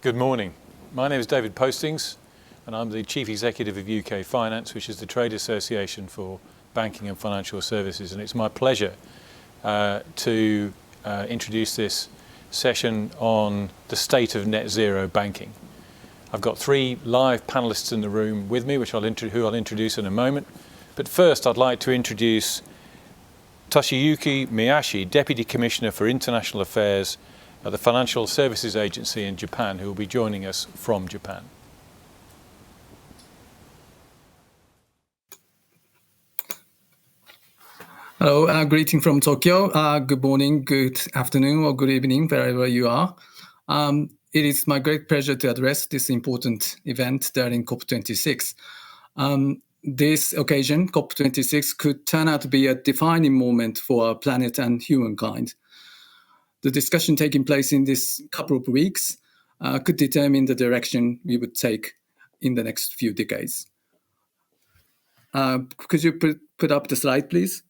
Good morning. My name is David Postings and I'm the Chief Executive of UK Finance, which is the trade association for banking and financial services, and it's my pleasure to introduce this session on the state of net zero banking. I've got three live panelists in the room with me, who I'll introduce in a moment. But first, I'd like to introduce Toshiyuki Miyoshi, Deputy Commissioner for International Affairs at the Financial Services Agency in Japan, who will be joining us from Japan. Hello, greeting from Tokyo. Good morning, good afternoon, or good evening, wherever you are. It is my great pleasure to address this important event during COP26. This occasion, COP26, could turn out to be a defining moment for our planet and humankind. The discussion taking place in this couple of weeks could determine the direction we would take in the next few decades. Could you put up the slide, please?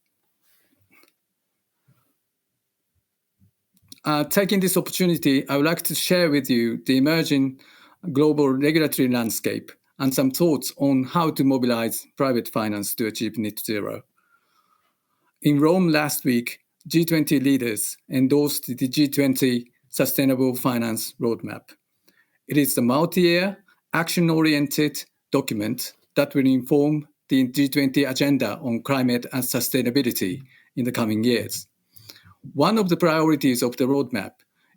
Taking this opportunity, I would like to share with you the emerging global regulatory landscape and some thoughts on how to mobilize private finance to achieve net zero. In Rome last week, G20 leaders endorsed the G20 Sustainable Finance Roadmap. It is a multi-year, action-oriented document that will inform the G20 agenda on climate and sustainability in the coming years. One of the priorities of the roadmap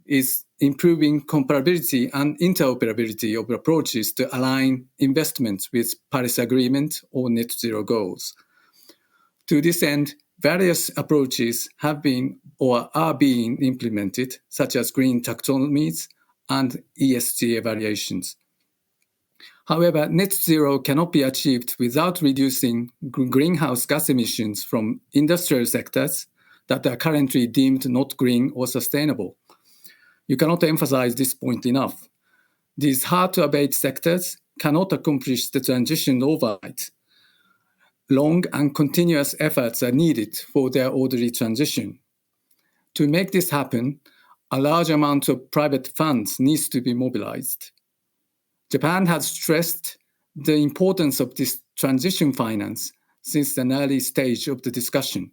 is improving comparability and interoperability of approaches to align investments with Paris Agreement or net zero goals. To this end, various approaches have been or are being implemented, such as green taxonomies and ESG evaluations. However, net zero cannot be achieved without reducing greenhouse gas emissions from industrial sectors that are currently deemed not green or sustainable. You cannot emphasize this point enough. These hard-to-abate sectors cannot accomplish the transition overnight. Long and continuous efforts are needed for their orderly transition. To make this happen, a large amount of private funds needs to be mobilized. Japan has stressed the importance of this transition finance since an early stage of the discussion.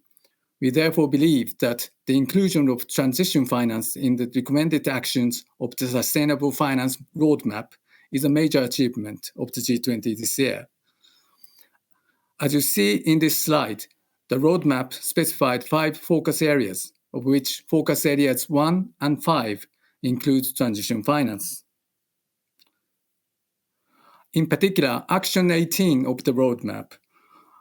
We therefore believe that the inclusion of transition finance in the recommended actions of the Sustainable Finance Roadmap is a major achievement of the G20 this year. As you see in this slide, the roadmap specified 5 focus areas, of which focus areas 1 and 5 include transition finance. In particular, Action 18 of the roadmap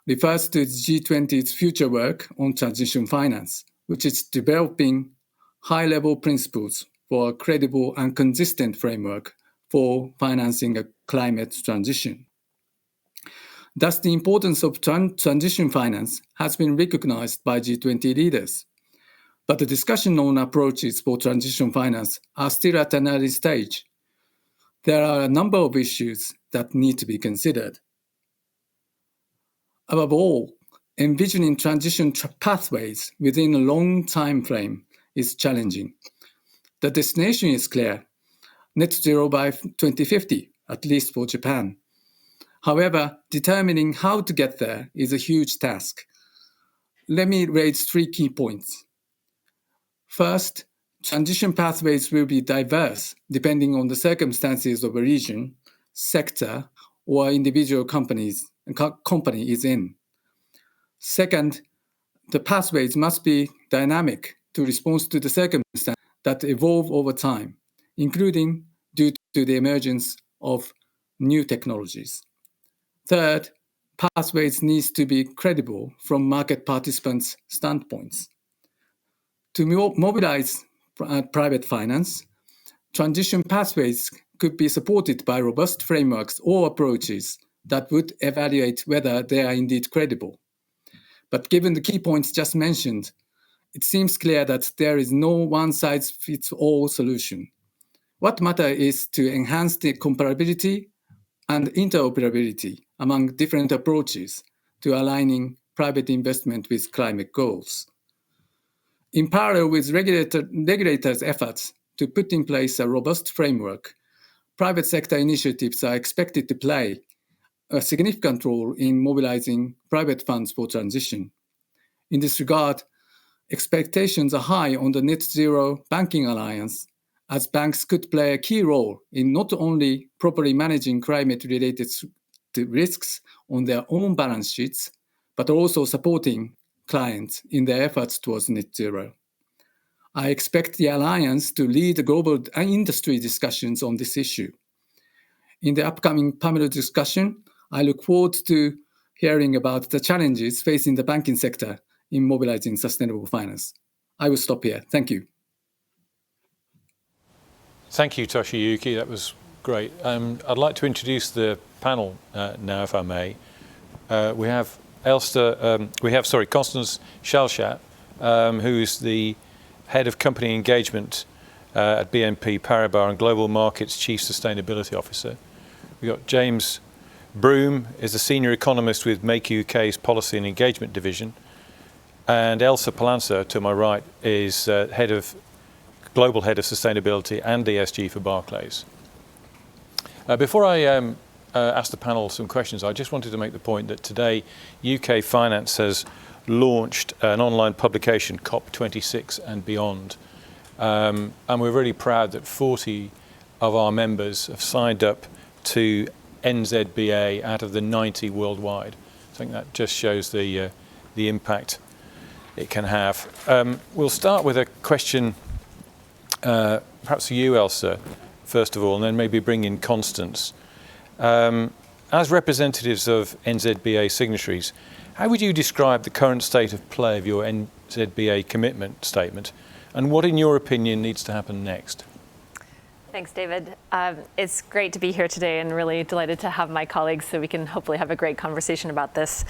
refers to the G20's future work on transition finance, which is developing high-level principles for a credible and consistent framework for financing a climate transition. Thus, the importance of transition finance has been recognized by G20 leaders. But the discussion on approaches for transition finance are still at an early stage. There are a number of issues that need to be considered. Above all, envisioning transition pathways within a long time frame is challenging. The destination is clear, net zero by 2050, at least for Japan. However, determining how to get there is a huge task. Let me raise 3 key points. First, transition pathways will be diverse depending on the circumstances of a region, sector, or individual company is in. Second, the pathways must be dynamic to respond to the circumstances that evolve over time, including due to the emergence of new technologies. Third, pathways need to be credible from market participants' standpoints. To mobilize private finance, transition pathways could be supported by robust frameworks or approaches that would evaluate whether they are indeed credible. But given the key points just mentioned, it seems clear that there is no one-size-fits-all solution. What matters is to enhance the comparability and interoperability among different approaches to aligning private investment with climate goals. In parallel with regulators' efforts to put in place a robust framework, private sector initiatives are expected to play a significant role in mobilizing private funds for transition. In this regard, expectations are high on the Net Zero Banking Alliance, as banks could play a key role in not only properly managing climate-related risks on their own balance sheets, but also supporting clients in their efforts towards net zero. I expect the Alliance to lead the global industry discussions on this issue. In the upcoming panel discussion, I look forward to hearing about the challenges facing the banking sector in mobilizing sustainable finance. I will stop here. Thank you. Thank you, Toshiyuki. That was great. I'd like to introduce the panel now, if I may. We have Constance Chalchat, who is the Head of Company Engagement at BNP Paribas and Global Markets Chief Sustainability Officer. We've got James Brougham, is a Senior Economist with Make UK's Policy and Engagement Division. And Elsa, to my right, is Global Head of Sustainability and ESG for Barclays. Before I ask the panel some questions, I just wanted to make the point that today UK Finance has launched an online publication, COP26 and Beyond. And we're really proud that 40 of our members have signed up to NZBA out of the 90 worldwide. I think that just shows the impact it can have. We'll start with a question, perhaps for you, Elsa, first of all, and then maybe bring in Constance. As representatives of NZBA signatories, how would you describe the current state of play of your NZBA commitment statement, and what, in your opinion, needs to happen next? Thanks, David. It's great to be here today and really delighted to have my colleagues so we can hopefully have a great conversation about this.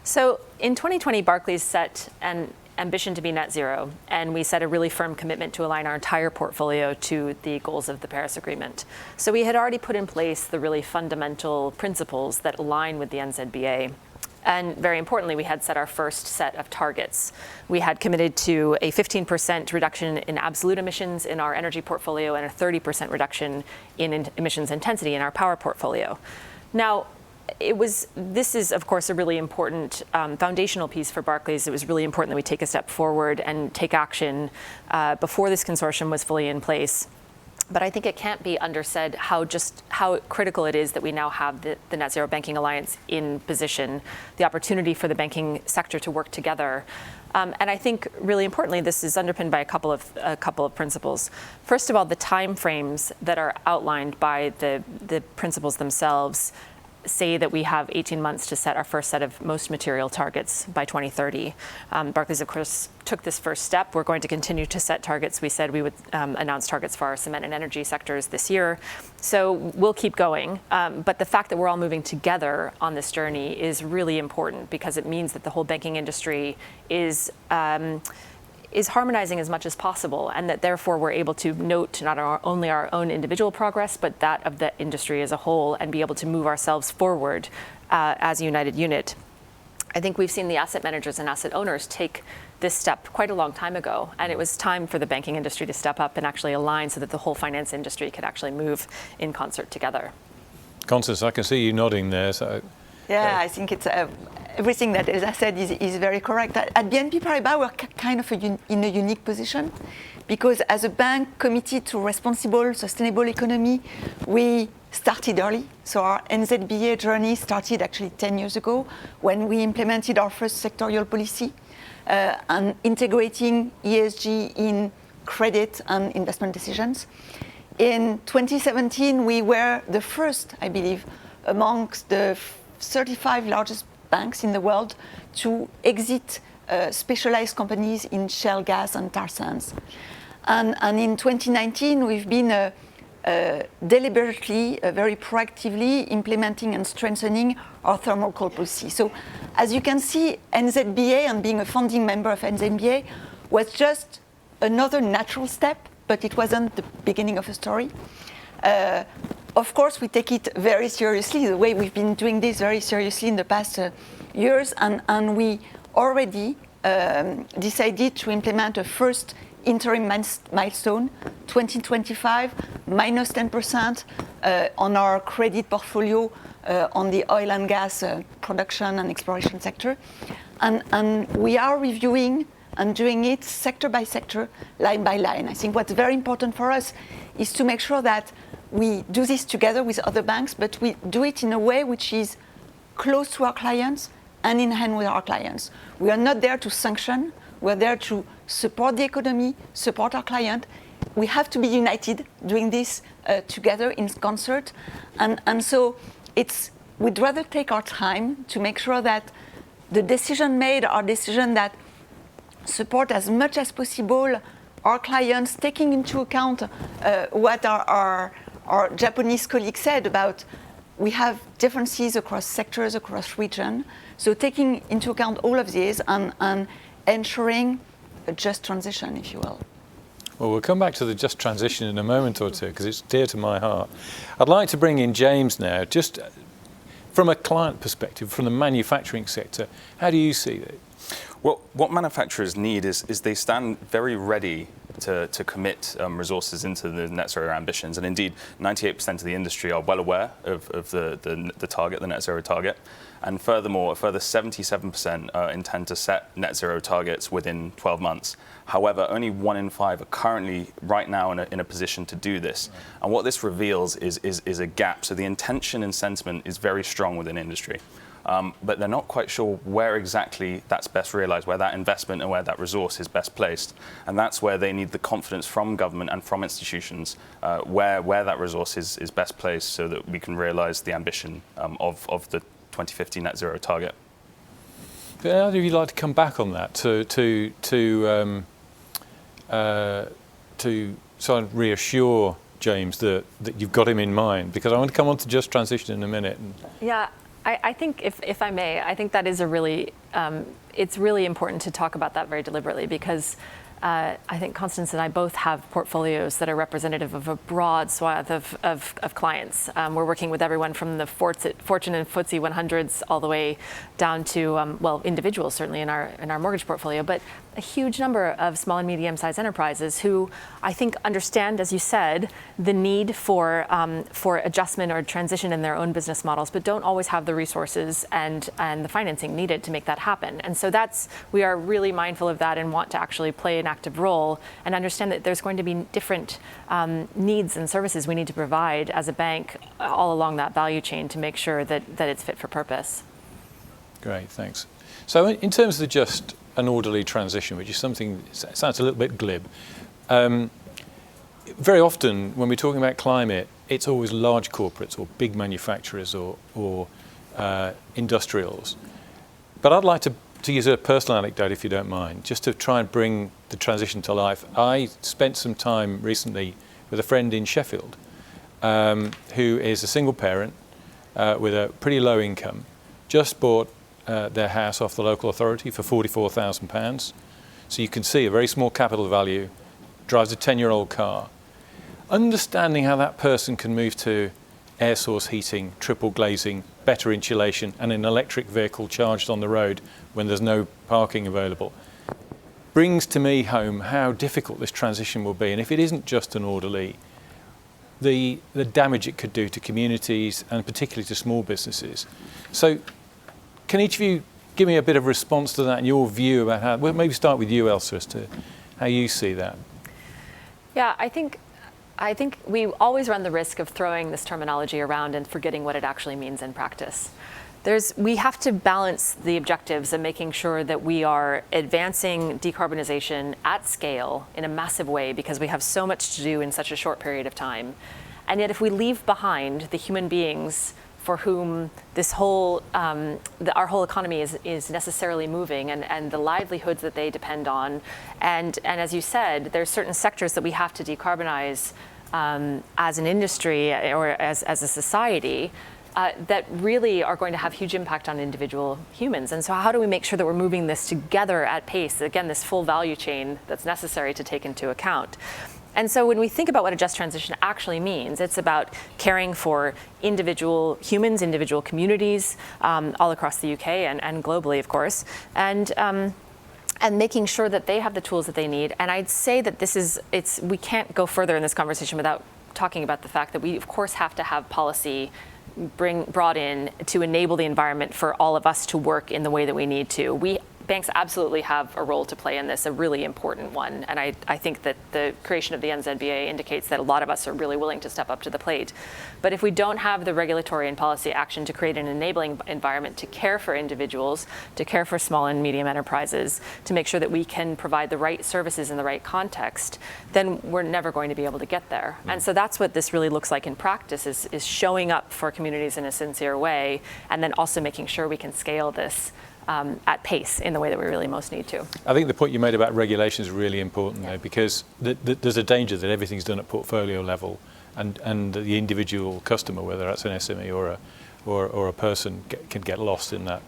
So in 2020, Barclays set an ambition to be net zero, and we set a really firm commitment to align our entire portfolio to the goals of the Paris Agreement. So we had already put in place the really fundamental principles that align with the NZBA. And very importantly, we had set our first set of targets. We had committed to a 15% reduction in absolute emissions in our energy portfolio and a 30% reduction in emissions intensity in our power portfolio. Now, this is, of course, a really important foundational piece for Barclays. It was really important that we take a step forward and take action before this consortium was fully in place. But I think it can't be undersaid how critical it is that we now have the Net Zero Banking Alliance in position, the opportunity for the banking sector to work together. And I think really importantly, this is underpinned by a couple of principles. First of all, the timeframes that are outlined by the principles themselves say that we have 18 months to set our first set of most material targets by 2030. Barclays, of course, took this first step. We're going to continue to set targets. We said we would announce targets for our cement and energy sectors this year. So we'll keep going. But the fact that we're all moving together on this journey is really important because it means that the whole banking industry is harmonizing as much as possible, and that therefore we're able to note not only our own individual progress, but that of the industry as a whole, and be able to move ourselves forward as a united unit. I think we've seen the asset managers and asset owners take this step quite a long time ago, and it was time for the banking industry to step up and actually align so that the whole finance industry could actually move in concert together. Constance, I can see you nodding there. So, yeah, I think it's everything that Elsa said is very correct. At BNP Paribas, we're kind of in a unique position because as a bank committed to responsible, sustainable economy, we started early. So our NZBA journey started actually 10 years ago when we implemented our first sectorial policy and integrating ESG in credit and investment decisions. In 2017, we were the first, I believe, amongst the 35 largest banks in the world to exit specialized companies in shale gas and tar sands. And in 2019, we've been deliberately, very proactively implementing and strengthening our thermal coal policy. So as you can see, NZBA and being a founding member of NZBA was just another natural step, but it wasn't the beginning of a story. Of course, we take it very seriously, the way we've been doing this very seriously in the past years, and we already decided to implement a first interim milestone, 2025, minus 10% on our credit portfolio on the oil and gas production and exploration sector. And we are reviewing and doing it sector by sector, line by line. I think what's very important for us is to make sure that we do this together with other banks, but we do it in a way which is close to our clients and in hand with our clients. We are not there to sanction. We're there to support the economy, support our client. We have to be united doing this together in concert. And so we'd rather take our time to make sure that the decision made are decisions that support as much as possible our clients, taking into account what our Japanese colleague said about we have differences across sectors, across region. So taking into account all of these and ensuring a just transition, if you will. Well, we'll come back to the just transition in a moment or two because it's dear to my heart. I'd like to bring in James now, just from a client perspective, from the manufacturing sector. How do you see it? Well, what manufacturers need is they stand very ready to commit resources into the net zero ambitions. And indeed, 98% of the industry are well aware of the target, the net zero target. And furthermore, a further 77% intend to set net zero targets within 12 months. However, only 1 in 5 are currently right now in a position to do this. Right. And what this reveals is a gap. So the intention and sentiment is very strong within industry. But they're not quite sure where exactly that's best realized, where that investment and where that resource is best placed. And that's where they need the confidence from government and from institutions, where that resource is best placed so that we can realize the ambition of the 2050 net zero target. How do you like to come back on that to sort of reassure James that you've got him in mind? Because I want to come on to just transition in a minute. Yeah. I think, if I may, I think that is it's really important to talk about that very deliberately because I think Constance and I both have portfolios that are representative of a broad swath of clients. We're working with everyone from the Fortune and FTSE 100s all the way down to, individuals certainly in our mortgage portfolio, but a huge number of small and medium-sized enterprises who I think understand, as you said, the need for adjustment or transition in their own business models, but don't always have the resources and the financing needed to make that happen. And so we are really mindful of that and want to actually play an active role and understand that there's going to be different needs and services we need to provide as a bank all along that value chain to make sure that it's fit for purpose. Great, thanks. So in terms of the just an orderly transition, which is something that sounds a little bit glib. Very often when we're talking about climate, it's always large corporates or big manufacturers or industrials. But I'd like to use a personal anecdote, if you don't mind, just to try and bring the transition to life. I spent some time recently with a friend in Sheffield who is a single parent with a pretty low income, just bought their house off the local authority for £44,000. So you can see a very small capital value, drives a 10-year-old car. Understanding how that person can move to air source heating, triple glazing, better insulation, and an electric vehicle charged on the road when there's no parking available, brings to me home how difficult this transition will be. And if it isn't just an orderly, the damage it could do to communities and particularly to small businesses. So can each of you give me a bit of response to that and your view about how, well, maybe start with you, Elsa, as to how you see that. Yeah, I think we always run the risk of throwing this terminology around and forgetting what it actually means in practice. We have to balance the objectives of making sure that we are advancing decarbonization at scale in a massive way because we have so much to do in such a short period of time. And yet if we leave behind the human beings for whom this whole, our whole economy is necessarily moving and the livelihoods that they depend on. And as you said, there's certain sectors that we have to decarbonize as an industry or as a society that really are going to have huge impact on individual humans. And so how do we make sure that we're moving this together at pace? Again, this full value chain that's necessary to take into account. And so when we think about what a just transition actually means, it's about caring for individual humans, individual communities all across the UK and globally, of course. And and making sure that they have the tools that they need. And I'd say that we can't go further in this conversation without talking about the fact that we, of course, have to have policy brought in to enable the environment for all of us to work in the way that we need to. Banks absolutely have a role to play in this, a really important one. And I think that the creation of the NZBA indicates that a lot of us are really willing to step up to the plate. But if we don't have the regulatory and policy action to create an enabling environment to care for individuals, to care for small and medium enterprises, to make sure that we can provide the right services in the right context, then we're never going to be able to get there. And so that's what this really looks like in practice, is showing up for communities in a sincere way, and then also making sure we can scale this at pace in the way that we really most need to. I think the point you made about regulation is really important though, because there's a danger that everything's done at portfolio level, and the individual customer, whether that's an SME or a person, can get lost in that.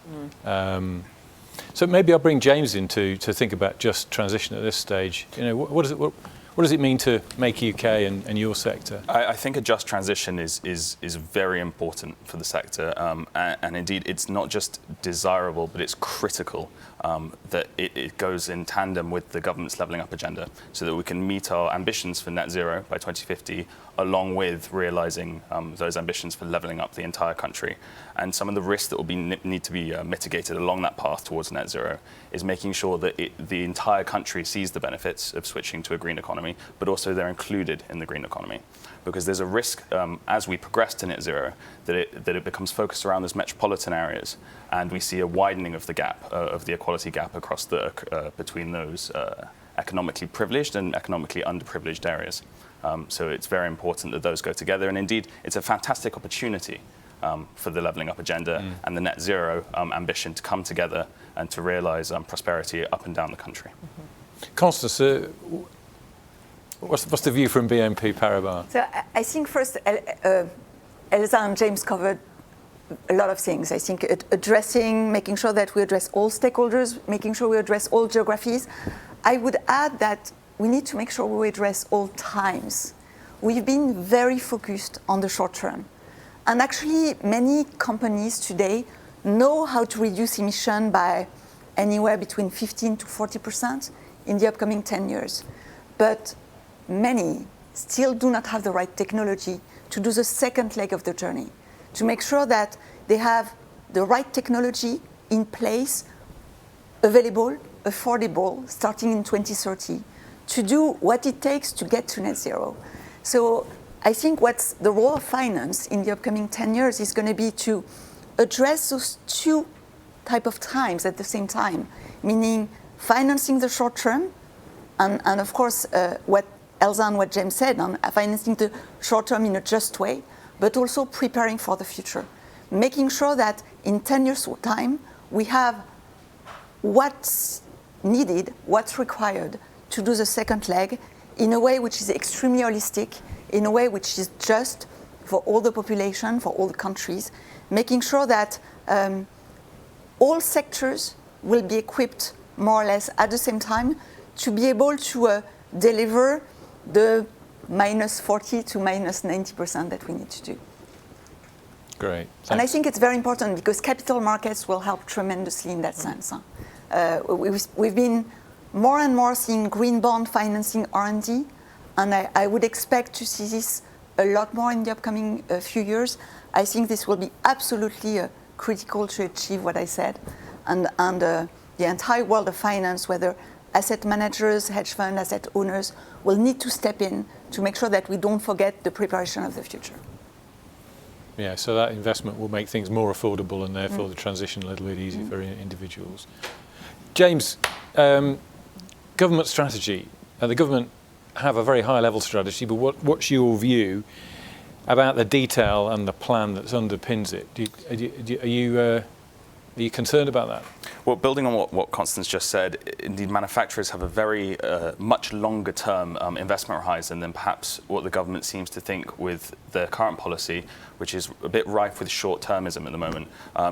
So maybe I'll bring James in to think about just transition at this stage. What does it mean to make UK and your sector? I think a just transition is very important for the sector, and indeed it's not just desirable, but it's critical that it goes in tandem with the government's levelling up agenda, so that we can meet our ambitions for net zero by 2050, along with realising those ambitions for levelling up the entire country. And some of the risks that will need to be mitigated along that path towards net zero is making sure that the entire country sees the benefits of switching to a green economy, but also they're included in the green economy. Because there's a risk as we progress to net zero that it becomes focused around those metropolitan areas, and we see a widening of the gap, of the equality gap across between those economically privileged and economically underprivileged areas. So it's very important that those go together, and indeed it's a fantastic opportunity for the levelling up agenda and the net zero ambition to come together and to realise prosperity up and down the country. Constance, what's the view from BNP Paribas? So I think first, Elsa and James covered a lot of things. I think making sure that we address all stakeholders, making sure we address all geographies. I would add that we need to make sure we address all times. We've been very focused on the short term. And actually, many companies today know how to reduce emission by anywhere between 15 to 40% in the upcoming 10 years. But many still do not have the right technology to do the second leg of the journey, to make sure that they have the right technology in place, available, affordable, starting in 2030, to do what it takes to get to net zero. So I think what's the role of finance in the upcoming 10 years is going to be to address those two type of times at the same time, meaning financing the short term, and of course what Elsa and what James said, on financing the short term in a just way, but also preparing for the future, making sure that in 10 years' time we have what's needed, what's required to do the second leg in a way which is extremely holistic, in a way which is just for all the population, for all the countries, making sure that all sectors will be equipped more or less at the same time to be able to deliver the minus 40 to minus 90% that we need to do. Great. Thanks. And I think it's very important because capital markets will help tremendously in that sense. We've been more and more seeing green bond financing R&D, and I would expect to see this a lot more in the upcoming few years. I think this will be absolutely critical to achieve what I said. And the entire world of finance, whether asset managers, hedge fund, asset owners, will need to step in to make sure that we don't forget the preparation of the future. Yeah, so that investment will make things more affordable and therefore the transition a little bit easier for individuals. James, government strategy. The government have a very high level strategy, but what's your view about the detail and the plan that underpins it? Are you concerned about that? Well, building on what Constance just said, indeed manufacturers have a very much longer term investment horizon than perhaps what the government seems to think with their current policy, which is a bit rife with short-termism at the moment.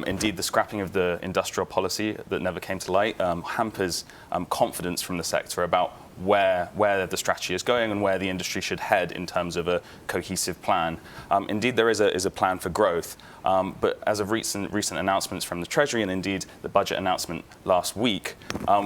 Indeed, the scrapping of the industrial policy that never came to light hampers confidence from the sector about where the strategy is going and where the industry should head in terms of a cohesive plan. Indeed, there is a plan for growth, but as of recent announcements from the Treasury and indeed the budget announcement last week,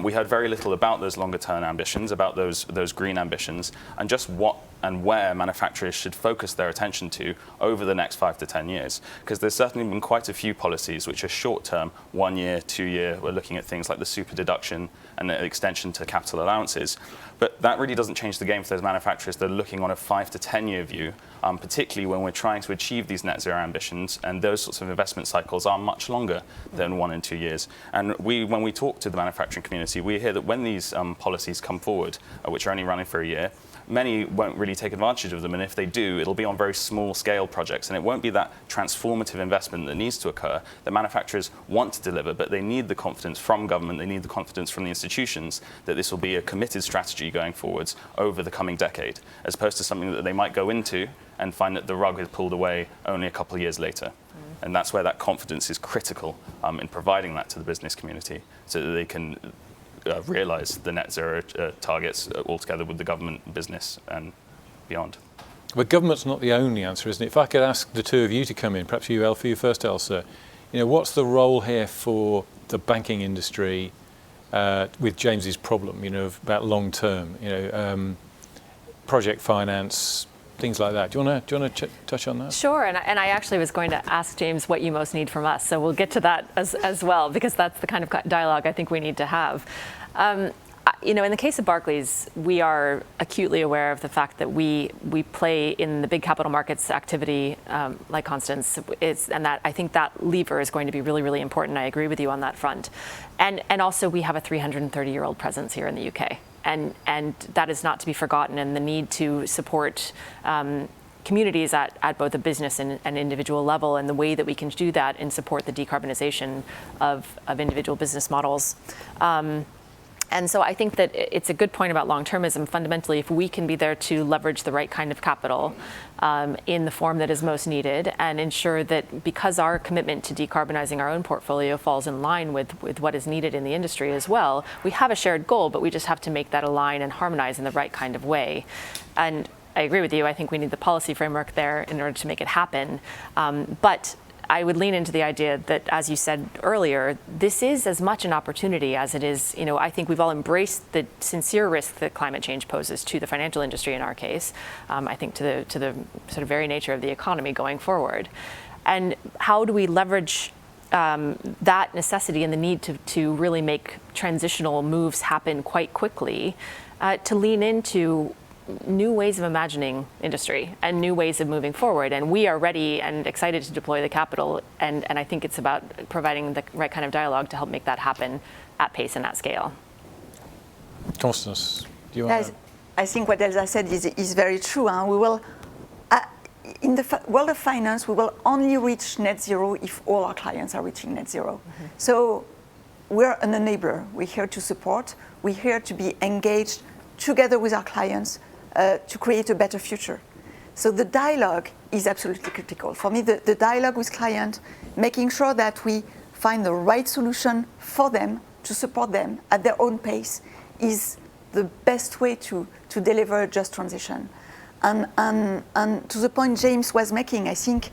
we heard very little about those longer-term ambitions, about those green ambitions, and just what and where manufacturers should focus their attention to over the next 5 to 10 years. Because there's certainly been quite a few policies which are short-term, 1 year, 2 year. We're looking at things like the super deduction and the extension to capital allowances. But that really doesn't change the game for those manufacturers that are looking on a 5 to 10 year view, particularly when we're trying to achieve these net zero ambitions, and those sorts of investment cycles are much longer than 1 and 2 years. And when we talk to the manufacturing community, we hear that when these policies come forward, which are only running for a year, many won't really take advantage of them, and if they do, it'll be on very small scale projects, and it won't be that transformative investment that needs to occur that manufacturers want to deliver, but they need the confidence from government, they need the confidence from the institutions that this will be a committed strategy going forwards over the coming decade, as opposed to something that they might go into and find that the rug is pulled away only a couple of years later. And that's where that confidence is critical in providing that to the business community so that they can realise the net zero targets altogether with the government, business and beyond. But government's not the only answer, isn't it? If I could ask the two of you to come in, perhaps you, first, Elsa. What's the role here for the banking industry with James's problem? About long term, project finance, things like that. Do you want to touch on that? Sure, and I actually was going to ask James what you most need from us, so we'll get to that as well, because that's the kind of dialogue I think we need to have. In the case of Barclays, we are acutely aware of the fact that we play in the big capital markets activity, like Constance, and that I think that lever is going to be really, really important. I agree with you on that front. And also we have a 330-year-old presence here in the UK. And that is not to be forgotten, and the need to support communities at both a business and individual level, and the way that we can do that and support the decarbonization of individual business models. And so I think that it's a good point about long-termism. Fundamentally, if we can be there to leverage the right kind of capital in the form that is most needed, and ensure that because our commitment to decarbonizing our own portfolio falls in line with what is needed in the industry as well, we have a shared goal, but we just have to make that align and harmonize in the right kind of way. And I agree with you. I think we need the policy framework there in order to make it happen. But I would lean into the idea that, as you said earlier, this is as much an opportunity as it is, I think we've all embraced the sincere risk that climate change poses to the financial industry in our case, I think to the sort of very nature of the economy going forward. And how do we leverage that necessity and the need to really make transitional moves happen quite quickly, to lean into new ways of imagining industry and new ways of moving forward. And we are ready and excited to deploy the capital. And I think it's about providing the right kind of dialogue to help make that happen at pace and at scale. Constance, do you want to? I think what Elsa said is very true. We will, in the world of finance, we will only reach net zero if all our clients are reaching net zero. Mm-hmm. So we're an enabler. We're here to support. We're here to be engaged together with our clients to create a better future. So the dialogue is absolutely critical. For me, the dialogue with clients, making sure that we find the right solution for them, to support them at their own pace, is the best way to deliver a just transition. And to the point James was making, I think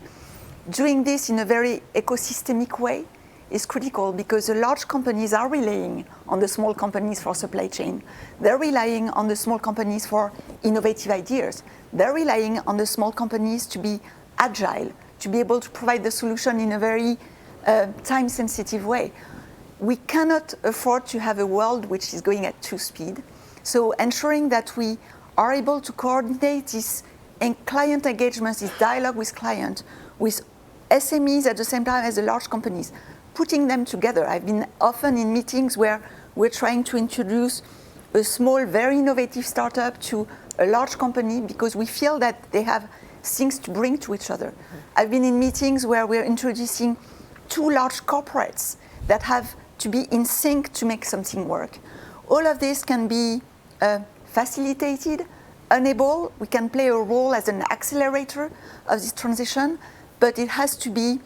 doing this in a very ecosystemic way is critical, because the large companies are relying on the small companies for supply chain. They're relying on the small companies for innovative ideas. They're relying on the small companies to be agile, to be able to provide the solution in a very time-sensitive way. We cannot afford to have a world which is going at 2 speed. So ensuring that we are able to coordinate this client engagement, this dialogue with clients, with SMEs at the same time as the large companies, putting them together. I've been often in meetings where we're trying to introduce a small, very innovative startup to a large company because we feel that they have things to bring to each other. I've been in meetings where we're introducing 2 large corporates that have to be in sync to make something work. All of this can be facilitated, enabled. We can play a role as an accelerator of this transition, but it has to be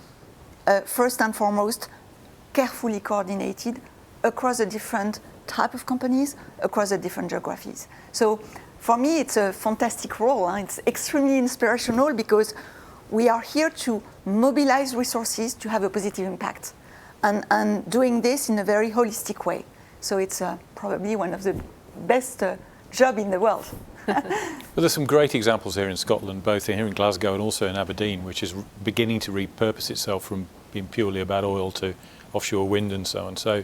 first and foremost carefully coordinated across the different type of companies across the different geographies. So for me, it's a fantastic role. It's extremely inspirational because we are here to mobilize resources to have a positive impact, and doing this in a very holistic way. So it's probably one of the best jobs in the world. Well, there's some great examples here in Scotland, both here in Glasgow and also in Aberdeen, which is beginning to repurpose itself from being purely about oil to offshore wind and so on. So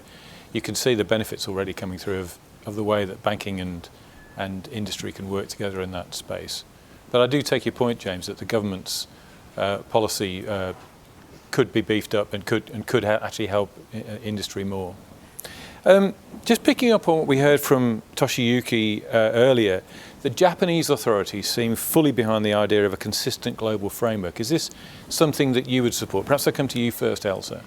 you can see the benefits already coming through of the way that banking and industry can work together in that space. But I do take your point, James, that the government's policy could be beefed up and could actually help industry more. Just picking up on what we heard from Toshiyuki earlier, the Japanese authorities seem fully behind the idea of a consistent global framework. Is this something that you would support? Perhaps I come to you first, Elsa.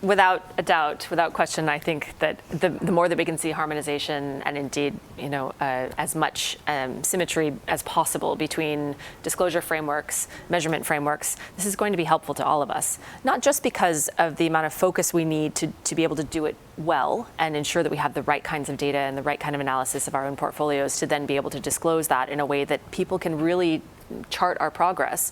Without a doubt, without question, I think that the more that we can see harmonization and indeed, as much symmetry as possible between disclosure frameworks, measurement frameworks, this is going to be helpful to all of us. Not just because of the amount of focus we need to be able to do it well and ensure that we have the right kinds of data and the right kind of analysis of our own portfolios to then be able to disclose that in a way that people can really chart our progress.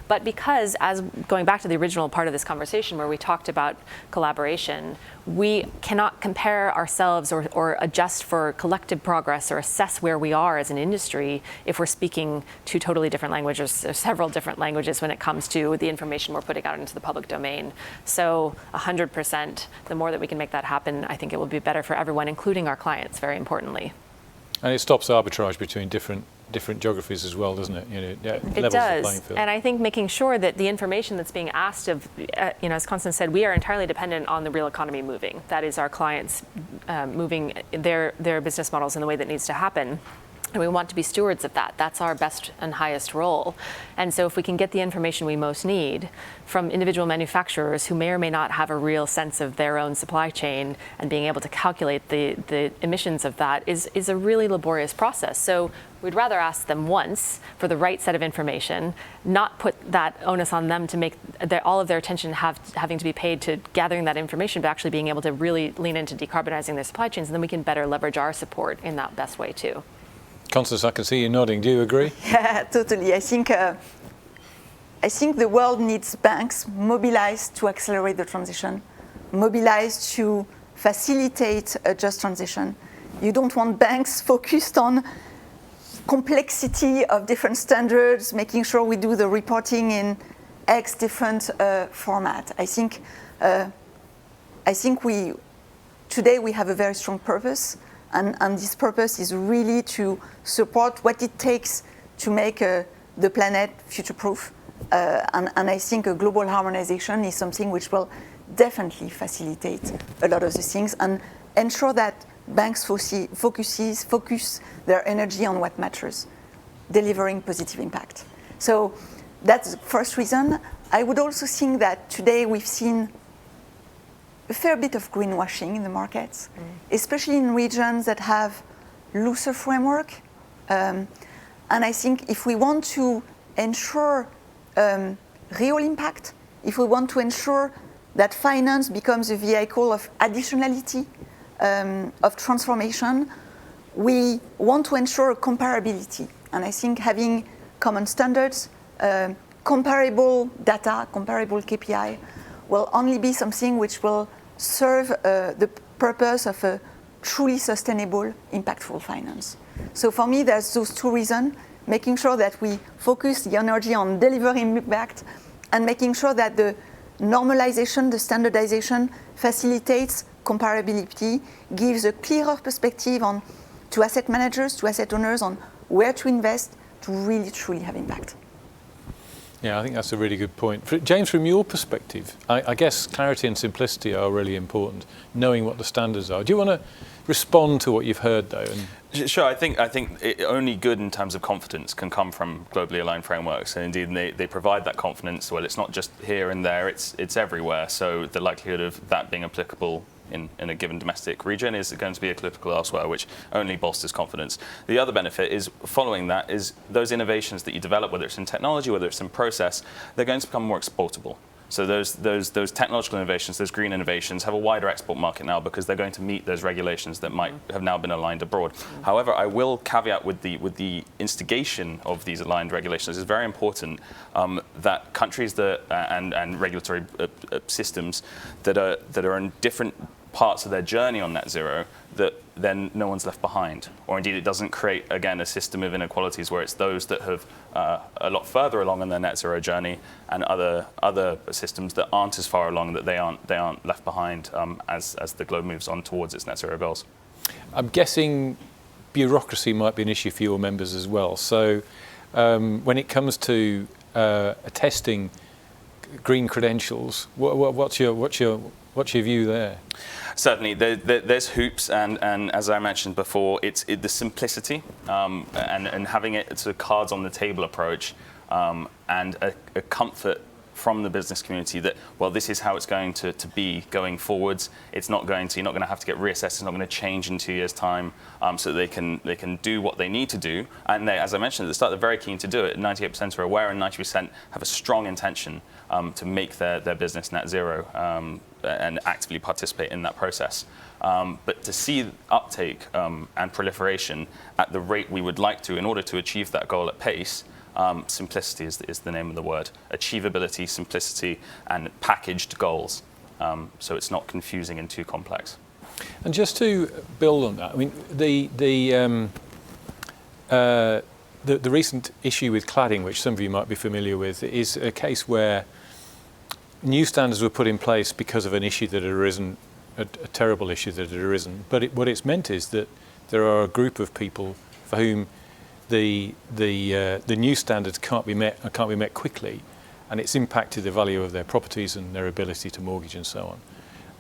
But because, as going back to the original part of this conversation where we talked about collaboration, we cannot compare ourselves or adjust for collective progress or assess where we are as an industry if we're speaking two totally different languages or several different languages when it comes to the information we're putting out into the public domain. So 100%, the more that we can make that happen, I think it will be better for everyone, including our clients, very importantly. And it stops arbitrage between different geographies as well, doesn't it? It does, and I think making sure that the information that's being asked of, as Constance said, we are entirely dependent on the real economy moving. That is our clients moving their business models in the way that needs to happen. And we want to be stewards of that. That's our best and highest role. And so if we can get the information we most need from individual manufacturers who may or may not have a real sense of their own supply chain and being able to calculate the emissions of that is a really laborious process. So we'd rather ask them once for the right set of information, not put that onus on them to make all of their attention having to be paid to gathering that information, but actually being able to really lean into decarbonizing their supply chains, and then we can better leverage our support in that best way too. Constance, I can see you nodding. Do you agree? Yeah, totally. I think the world needs banks mobilized to accelerate the transition, mobilized to facilitate a just transition. You don't want banks focused on complexity of different standards, making sure we do the reporting in X different format. I think today we have a very strong purpose. And this purpose is really to support what it takes to make the planet future-proof. And I think a global harmonization is something which will definitely facilitate a lot of the things and ensure that banks focus their energy on what matters, delivering positive impact. So that's the first reason. I would also think that today we've seen a fair bit of greenwashing in the markets, especially in regions that have looser framework. And I think if we want to ensure real impact, if we want to ensure that finance becomes a vehicle of additionality, of transformation, we want to ensure comparability. And I think having common standards, comparable data, comparable KPI, will only be something which will serve the purpose of a truly sustainable, impactful finance. So for me, there's those two reasons, making sure that we focus the energy on delivering impact and making sure that the normalization, the standardization facilitates comparability, gives a clearer perspective to asset managers, to asset owners on where to invest to really, truly have impact. Yeah, I think that's a really good point. James, from your perspective, I guess clarity and simplicity are really important, knowing what the standards are. Do you want to respond to what you've heard, though? Sure. I think only good in terms of confidence can come from globally aligned frameworks, and indeed they provide that confidence. Well, it's not just here and there; it's everywhere. So the likelihood of that being applicable in a given domestic region is going to be applicable elsewhere, which only bolsters confidence. The other benefit is following that is those innovations that you develop, whether it's in technology, whether it's in process, they're going to become more exportable. So those technological innovations, those green innovations, have a wider export market now because they're going to meet those regulations that might have now been aligned abroad. However, I will caveat with the instigation of these aligned regulations. It's very important that countries that and regulatory systems that are in different parts of their journey on net zero, that then no one's left behind. Or indeed it doesn't create, again, a system of inequalities where it's those that have a lot further along on their net zero journey and other systems that aren't as far along that they aren't left behind as the globe moves on towards its net zero goals. I'm guessing bureaucracy might be an issue for your members as well. So when it comes to attesting green credentials, what's your view there? Certainly, there's hoops, and as I mentioned before, it's the simplicity and having it it's a cards on the table approach, and a comfort from the business community that, well, this is how it's going to be going forwards. You're not going to have to get reassessed. It's not going to change in 2 years' time, so they can do what they need to do. And they, as I mentioned at the start, they're very keen to do it. 98% are aware, and 90% have a strong intention to make their business net zero and actively participate in that process. But to see uptake and proliferation at the rate we would like to in order to achieve that goal at pace, simplicity is the name of the word. Achievability, simplicity, and packaged goals. So it's not confusing and too complex. And just to build on that, I mean, the recent issue with cladding, which some of you might be familiar with, is a case where new standards were put in place because of an issue that had arisen, a terrible issue that had arisen. But what it's meant is that there are a group of people for whom the new standards can't be met quickly, and it's impacted the value of their properties and their ability to mortgage and so on.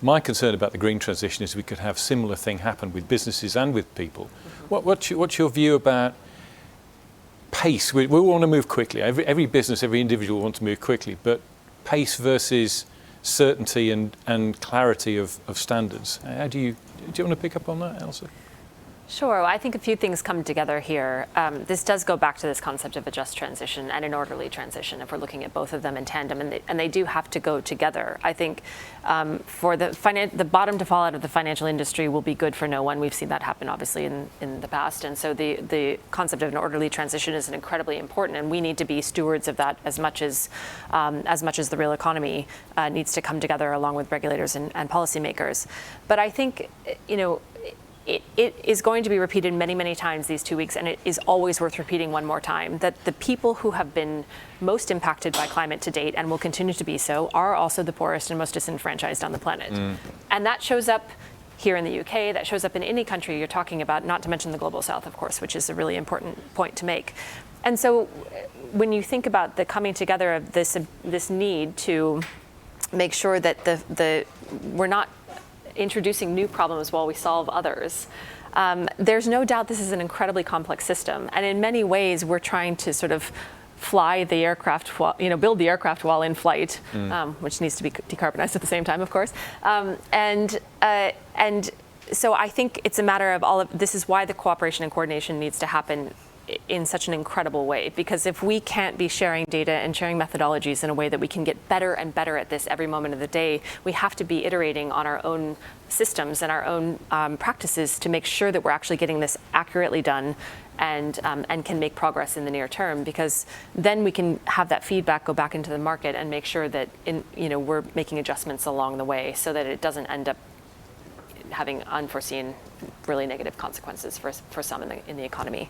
My concern about the green transition is we could have similar thing happen with businesses and with people. What's your view about pace? We want to move quickly. Every business, every individual wants to move quickly, but pace versus certainty and clarity of standards. Do you want to pick up on that, Elsa? Sure. I think a few things come together here. This does go back to this concept of a just transition and an orderly transition, if we're looking at both of them in tandem, and they do have to go together. I think for the bottom to fall out of the financial industry will be good for no one. We've seen that happen, obviously, in the past, and so the concept of an orderly transition is incredibly important, and we need to be stewards of that as much as the real economy needs to come together along with regulators and policymakers. But I think, it is going to be repeated many, many times these 2 weeks, and it is always worth repeating one more time, that the people who have been most impacted by climate to date and will continue to be so are also the poorest and most disenfranchised on the planet. And that shows up here in the UK, that shows up in any country you're talking about, not to mention the global south, of course, which is a really important point to make. And so when you think about the coming together of this need to make sure that we're not introducing new problems while we solve others. There's no doubt this is an incredibly complex system, and in many ways we're trying to sort of fly the aircraft, build the aircraft while in flight, which needs to be decarbonized at the same time, of course. And so I think it's a matter of all of this is why the cooperation and coordination needs to happen in such an incredible way, because if we can't be sharing data and sharing methodologies in a way that we can get better and better at this every moment of the day, we have to be iterating on our own systems and our own practices to make sure that we're actually getting this accurately done and can make progress in the near term, because then we can have that feedback go back into the market and make sure that we're making adjustments along the way so that it doesn't end up having unforeseen, really negative consequences for some in the economy.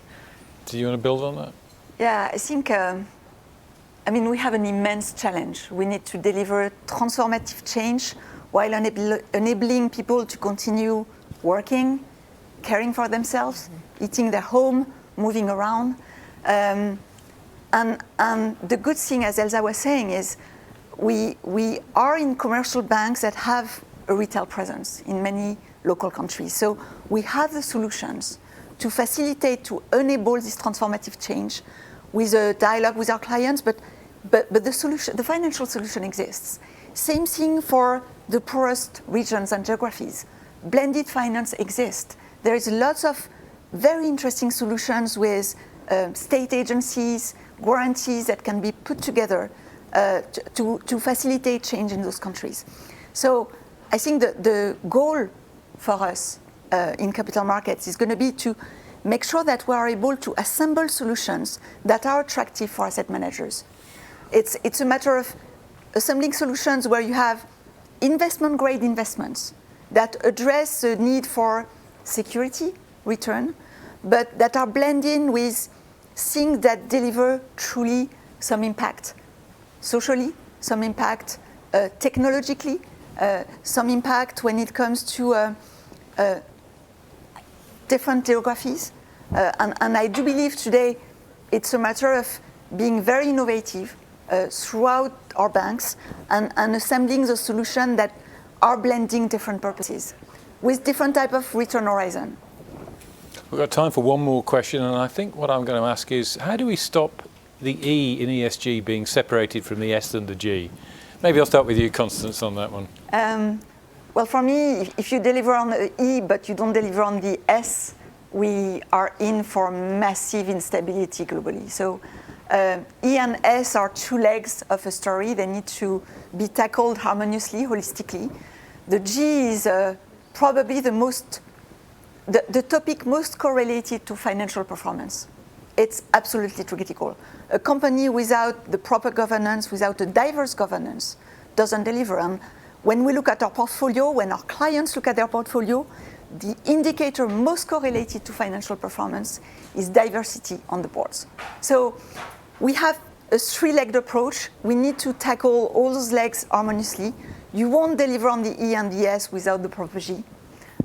Do you want to build on that? Yeah, I think, we have an immense challenge. We need to deliver transformative change while enabling people to continue working, caring for themselves, eating their home, moving around. And the good thing, as Elsa was saying, is we are in commercial banks that have a retail presence in many local countries. So we have the solutions to facilitate, to enable this transformative change with a dialogue with our clients, but the solution, the financial solution exists. Same thing for the poorest regions and geographies. Blended finance exists. There is lots of very interesting solutions with state agencies, guarantees that can be put together to facilitate change in those countries. So I think the goal for us in capital markets is going to be to make sure that we are able to assemble solutions that are attractive for asset managers. It's a matter of assembling solutions where you have investment-grade investments that address the need for security, return, but that are blended with things that deliver truly some impact socially, some impact technologically, some impact when it comes to different geographies. And I do believe today it's a matter of being very innovative throughout our banks and assembling the solution that are blending different purposes with different type of return horizon. We've got time for one more question, and I think what I'm going to ask is, how do we stop the E in ESG being separated from the S and the G? Maybe I'll start with you, Constance, on that one. Well, for me, if you deliver on the E but you don't deliver on the S, we are in for massive instability globally. So E and S are two legs of a story. They need to be tackled harmoniously, holistically. The G is probably the topic most correlated to financial performance. It's absolutely critical. A company without the proper governance, without a diverse governance, doesn't deliver. And when we look at our portfolio, when our clients look at their portfolio, the indicator most correlated to financial performance is diversity on the boards. So we have a three-legged approach. We need to tackle all those legs harmoniously. You won't deliver on the E and the S without the proper G.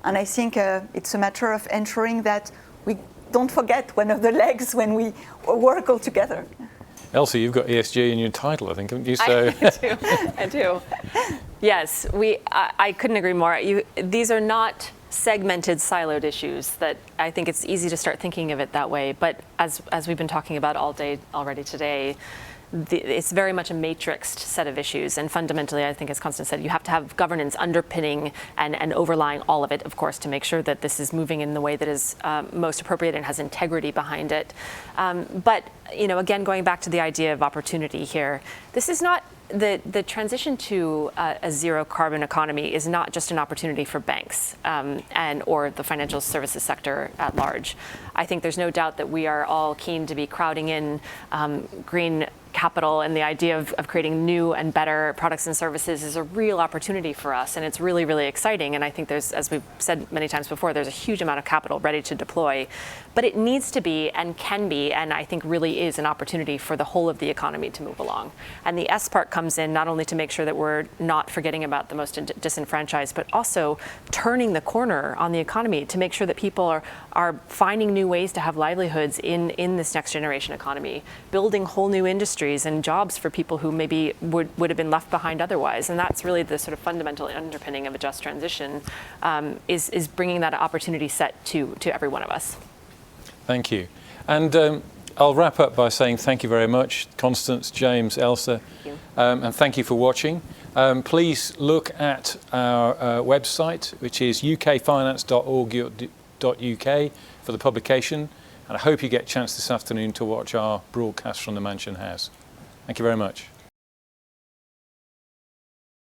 And I think it's a matter of ensuring that we don't forget one of the legs when we work all together. Elsa, you've got ESG in your title, I think, haven't you? So I do. Yes, I couldn't agree more. These are not segmented, siloed issues that I think it's easy to start thinking of it that way. But as we've been talking about all day already today, it's very much a matrixed set of issues. And fundamentally, I think, as Constance said, you have to have governance underpinning and overlying all of it, of course, to make sure that this is moving in the way that is most appropriate and has integrity behind it. But, again, going back to the idea of opportunity here, this is not the transition to a zero carbon economy is not just an opportunity for banks or the financial services sector at large. I think there's no doubt that we are all keen to be crowding in green capital, and the idea of creating new and better products and services is a real opportunity for us, and it's really, really exciting. And I think there's, as we've said many times before, there's a huge amount of capital ready to deploy, but it needs to be and can be, and I think really is an opportunity for the whole of the economy to move along. And the S part comes in not only to make sure that we're not forgetting about the most disenfranchised, but also turning the corner on the economy to make sure that people are finding new ways to have livelihoods in this next generation economy, building whole new industries and jobs for people who maybe would have been left behind otherwise. And that's really the sort of fundamental underpinning of a just transition, is bringing that opportunity set to every one of us. Thank you. And I'll wrap up by saying thank you very much, Constance, James, Elsa, and thank you for watching. Please look at our website, which is ukfinance.org.uk for the publication. And I hope you get a chance this afternoon to watch our broadcast from the Mansion House. Thank you very much.